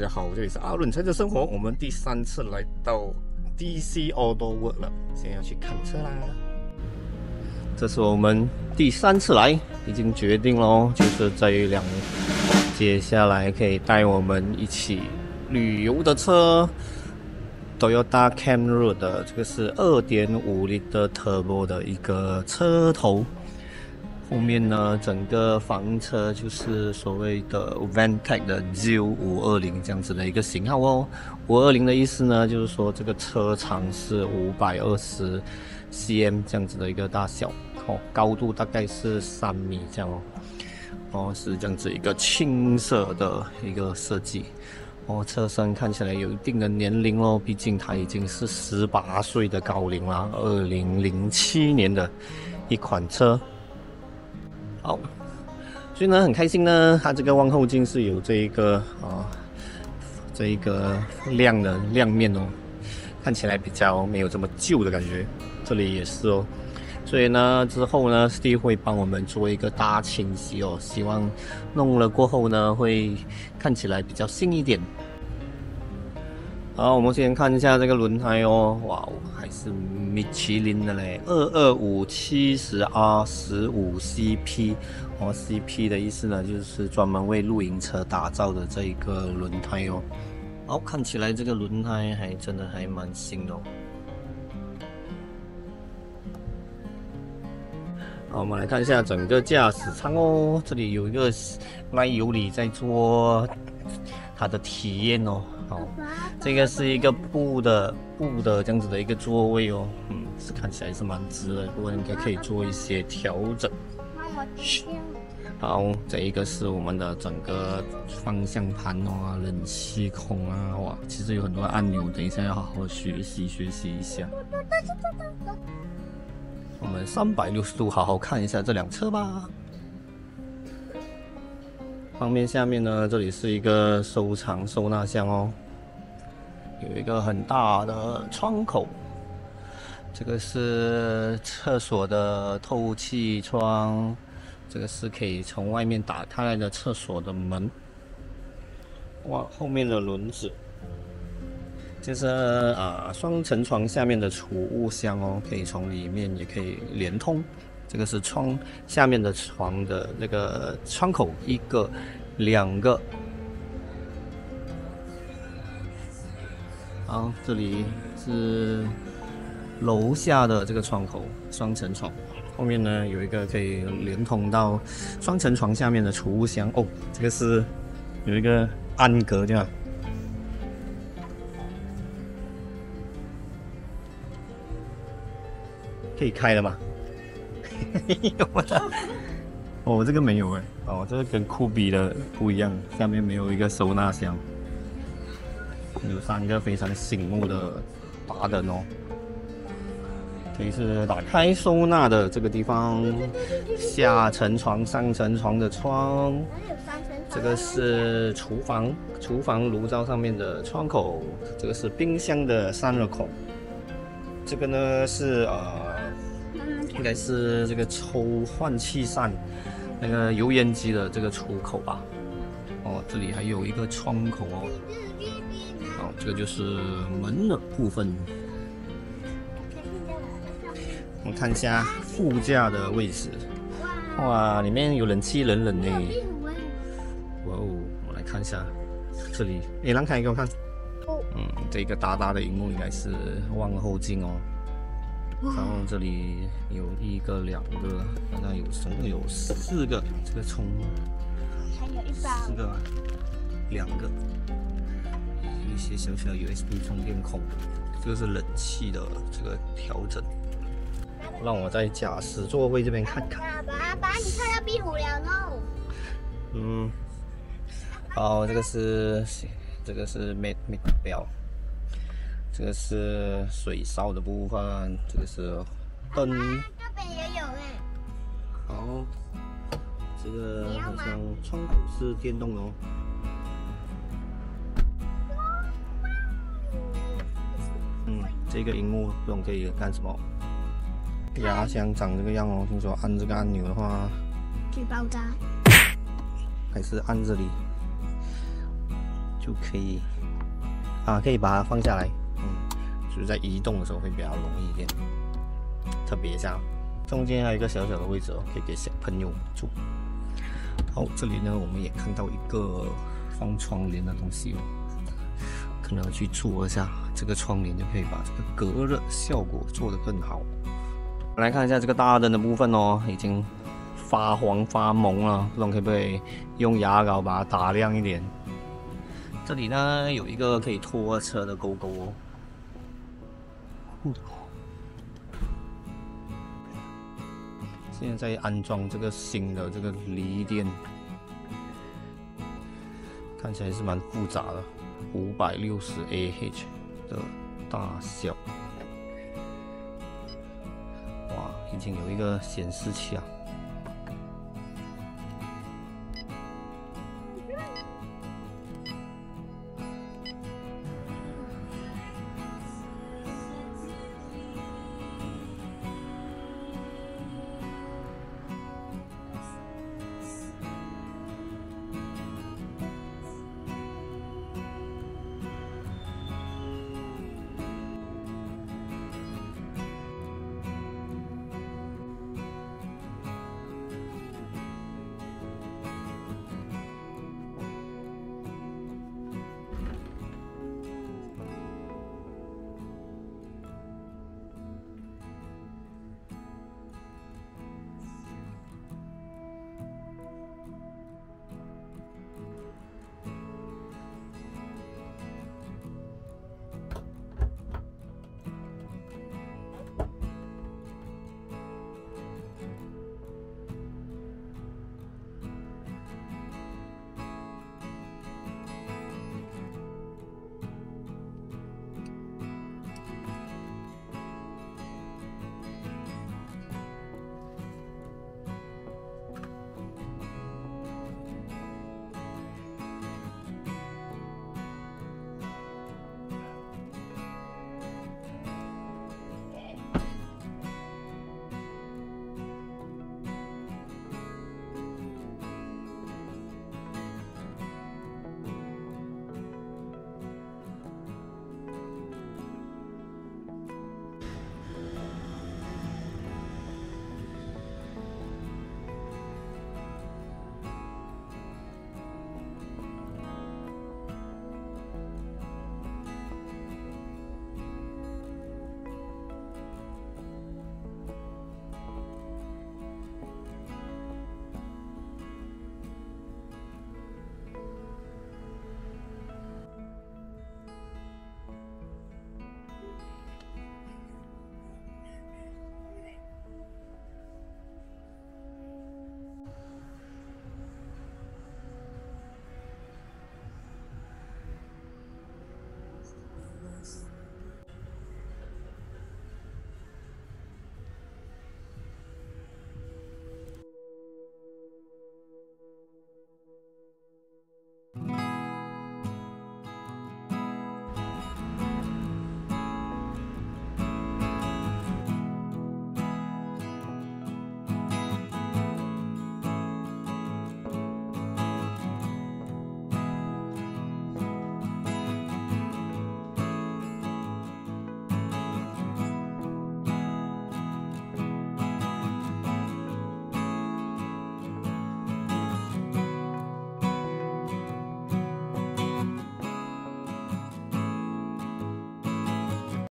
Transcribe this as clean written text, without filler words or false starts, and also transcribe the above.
家好，这里是阿伦车的生活。我们第3次来到 DC Auto World 了，现在要去看车啦。这是我们第3次来，已经决定了，就是这一辆接下来可以带我们一起旅游的车 ，Toyota Camry 的，这个是2.5 L Turbo 的一个车头。后面呢，整个房车就是所谓的 Vantage 的 ZU520 这样子的一个型号哦。520的意思呢，就是说这个车长是520 cm 这样子的一个大小哦，高度大概是3米这样哦，是这样子一个青色的一个设计哦。车身看起来有一定的年龄哦，毕竟它已经是18岁的高龄啦，2007年的一款车。好，所以呢，很开心呢，它这个望后镜是有这一个这一个亮面哦，看起来比较没有这么旧的感觉。这里也是哦，所以呢，之后呢 ，Steve 会帮我们做一个大清洗哦，希望弄了过后呢，会看起来比较新一点。好，我们先看一下这个轮胎哦，哇，还是米其林的嘞，225 70R 15 CP 哦 ，CP 的意思呢，就是专门为露营车打造的这一个轮胎哦。好，看起来这个轮胎还真的还蛮新的哦。好，我们来看一下整个驾驶舱哦，这里有一个赖尤里在做它的体验哦。好，这个是一个布的这样子的一个座位哦，是看起来是蛮直的，不过应该可以做一些调整。好，这一个是我们的整个方向盘哦，冷气孔啊，哇，其实有很多按钮，等一下要好好学习一下。我们360度好好看一下这辆车吧。方面下面呢，这里是一个收纳箱哦，有一个很大的窗口，这个是厕所的透气窗，这个是可以从外面打开来的厕所的门。哇，后面的轮子，这是双层床下面的储物箱哦，可以从里面也可以连通。这个是下面的床的那个窗口，1个、2个。好，这里是楼下的这个窗口，双层床。后面呢有一个可以连通到双层床下面的储物箱哦，这个是有一个暗格这样。可以开了吗？哦，这个没有哎，哦，这个跟酷比的不一样，下面没有一个收纳箱，有3个非常醒目的把灯哦。这里是打开收纳的这个地方，下层床、上层床的窗，这个是厨房炉灶上面的窗口，这个是冰箱的散热孔，这个呢是应该是这个抽换气扇那个油烟机的这个出口吧。哦，这里还有一个窗口哦。好，这个就是门的部分。我们看一下副驾的位置，哇，里面有冷气，冷冷的。哇哦，我来看一下这里，让开给我看。这个大大的荧幕应该是望后镜哦。然后这里有1个、2个，大概总共有4个，这个充4个、2个，有一些小小的 USB 充电孔，这个是冷气的这个调整。让我在驾驶座位这边看看。爸，你快要壁虎了喽。好，这个是 Mate 表。这个是水烧的部分，这个是灯。这边也有哎。好，这个好像窗口是电动的哦。这个荧幕不懂可以干什么？压箱长这个样哦，听说按这个按钮的话，可以爆炸。还是按这里就可以可以把它放下来，就是在移动的时候会比较容易一点。特别一下，中间还有一个小小的位置可以给小朋友住。好，这里呢我们也看到一个放窗帘的东西可能要去做一下这个窗帘，就可以把这个隔热效果做得更好。来看一下这个大灯的部分已经发黄发蒙了，不知道可不可以用牙膏把它打亮一点。这里呢有一个可以拖车的勾勾现在在安装这个新的这个锂电，看起来是蛮复杂的，560Ah 的大小。哇，已经有一个显示器啊。